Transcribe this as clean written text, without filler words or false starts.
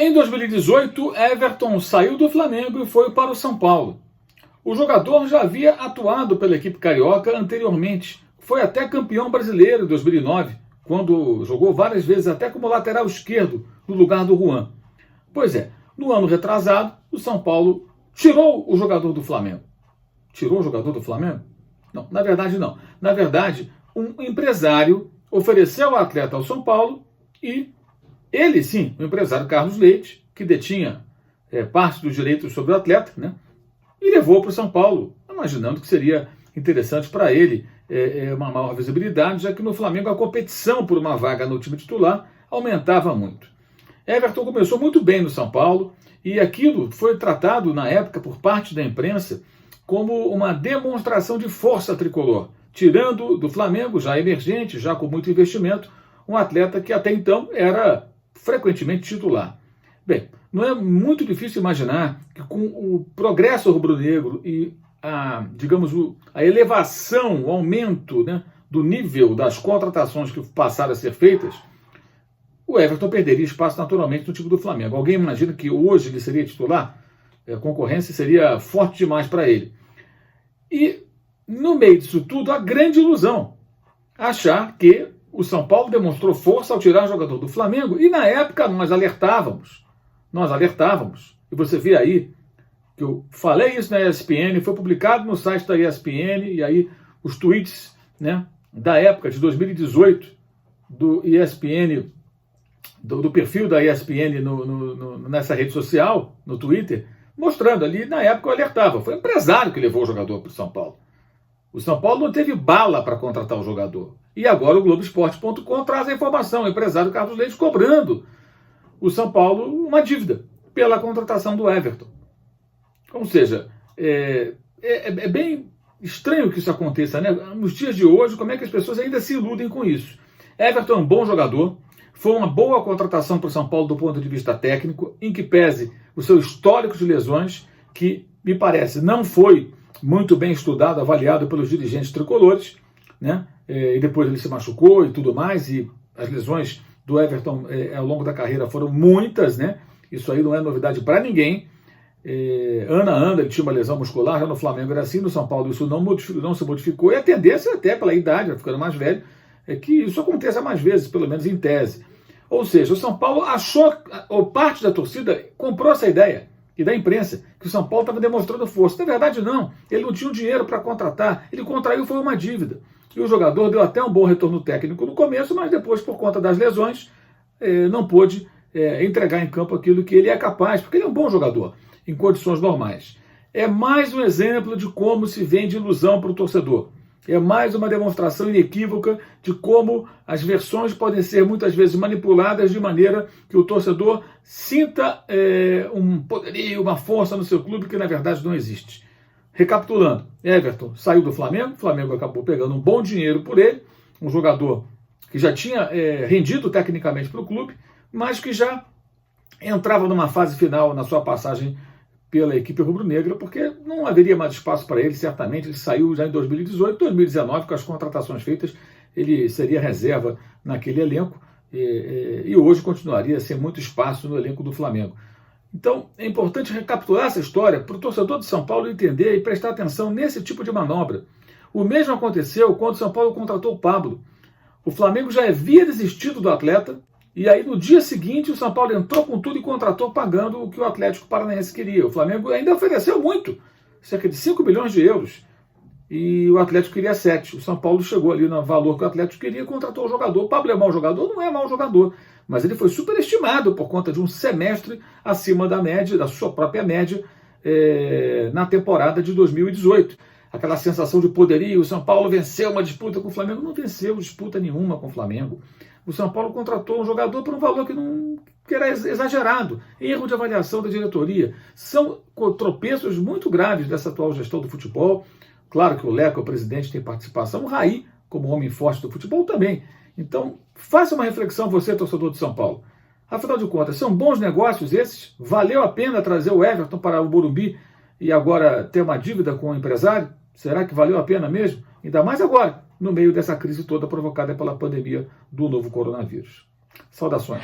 Em 2018, Everton saiu do Flamengo e foi para o São Paulo. O jogador já havia atuado pela equipe carioca anteriormente. Foi até campeão brasileiro em 2009, quando jogou várias vezes até como lateral esquerdo, no lugar do Juan. Pois é, no ano retrasado, o São Paulo tirou o jogador do Flamengo. Tirou o jogador do Flamengo? Não, na verdade não. Na verdade, um empresário ofereceu o atleta ao São Paulo e ele, sim, o empresário Carlos Leite, que detinha parte dos direitos sobre o atleta, né, e levou para o São Paulo, imaginando que seria interessante para ele uma maior visibilidade, já que no Flamengo a competição por uma vaga no time titular aumentava muito. Everton começou muito bem no São Paulo e aquilo foi tratado na época por parte da imprensa como uma demonstração de força tricolor, tirando do Flamengo, já emergente, já com muito investimento, um atleta que até então era frequentemente titular. Bem, não é muito difícil imaginar que com o progresso rubro-negro e a elevação, o aumento, né, do nível das contratações que passaram a ser feitas, o Everton perderia espaço naturalmente no time do Flamengo. Alguém imagina que hoje ele seria titular? A concorrência seria forte demais para ele. E no meio disso tudo, a grande ilusão, achar que o São Paulo demonstrou força ao tirar o jogador do Flamengo, e na época nós alertávamos, e você vê aí que eu falei isso na ESPN, foi publicado no site da ESPN, e aí os tweets, né, da época de 2018 do ESPN, do perfil da ESPN nessa rede social, no Twitter, mostrando ali, na época eu alertava, foi o empresário que levou o jogador para o São Paulo. O São Paulo não teve bala para contratar o jogador. E agora o Globoesporte.com traz a informação, o empresário Carlos Leite cobrando o São Paulo uma dívida pela contratação do Everton. Ou seja, é bem estranho que isso aconteça, né? Nos dias de hoje, como é que as pessoas ainda se iludem com isso? Everton é um bom jogador, foi uma boa contratação para o São Paulo do ponto de vista técnico, em que pese o seu histórico de lesões, que me parece não foi muito bem estudado, avaliado pelos dirigentes tricolores, né? E depois ele se machucou e tudo mais, e as lesões do Everton ao longo da carreira foram muitas, né? Isso aí não é novidade para ninguém. Ano ele tinha uma lesão muscular, já no Flamengo era assim, no São Paulo isso não se modificou, e a tendência até pela idade, ficando mais velho, é que isso aconteça mais vezes, pelo menos em tese. Ou seja, o São Paulo achou, ou parte da torcida comprou essa ideia, e da imprensa, que o São Paulo estava demonstrando força. Na verdade, não. Ele não tinha o dinheiro para contratar. Ele contraiu, foi uma dívida. E o jogador deu até um bom retorno técnico no começo, mas depois, por conta das lesões, não pôde entregar em campo aquilo que ele é capaz, porque ele é um bom jogador, em condições normais. É mais um exemplo de como se vende ilusão para o torcedor. É mais uma demonstração inequívoca de como as versões podem ser muitas vezes manipuladas de maneira que o torcedor sinta um poderio, uma força no seu clube que na verdade não existe. Recapitulando, Everton saiu do Flamengo, o Flamengo acabou pegando um bom dinheiro por ele, um jogador que já tinha rendido tecnicamente para o clube, mas que já entrava numa fase final na sua passagem pela equipe rubro-negra, porque não haveria mais espaço para ele, certamente. Ele saiu já em 2018, 2019, com as contratações feitas, ele seria reserva naquele elenco e hoje continuaria sem muito espaço no elenco do Flamengo. Então, é importante recapitular essa história para o torcedor de São Paulo entender e prestar atenção nesse tipo de manobra. O mesmo aconteceu quando São Paulo contratou o Pablo. O Flamengo já havia desistido do atleta, e aí no dia seguinte o São Paulo entrou com tudo e contratou pagando o que o Atlético Paranaense queria. O Flamengo ainda ofereceu muito, cerca de 5 milhões de euros, e o Atlético queria 7. O São Paulo chegou ali no valor que o Atlético queria e contratou o jogador. O Pablo é mau jogador? Não é mau jogador, mas ele foi superestimado por conta de um semestre acima da média, da sua própria média, na temporada de 2018. Aquela sensação de poderio, o São Paulo venceu uma disputa com o Flamengo. Não venceu disputa nenhuma com o Flamengo. O São Paulo contratou um jogador por um valor que era exagerado. Erro de avaliação da diretoria. São tropeços muito graves dessa atual gestão do futebol. Claro que o Leco, o presidente, tem participação. O Raí, como homem forte do futebol, também. Então, faça uma reflexão, você, torcedor de São Paulo. Afinal de contas, são bons negócios esses? Valeu a pena trazer o Everton para o Morumbi e agora ter uma dívida com o empresário? Será que valeu a pena mesmo? Ainda mais agora, no meio dessa crise toda provocada pela pandemia do novo coronavírus. Saudações.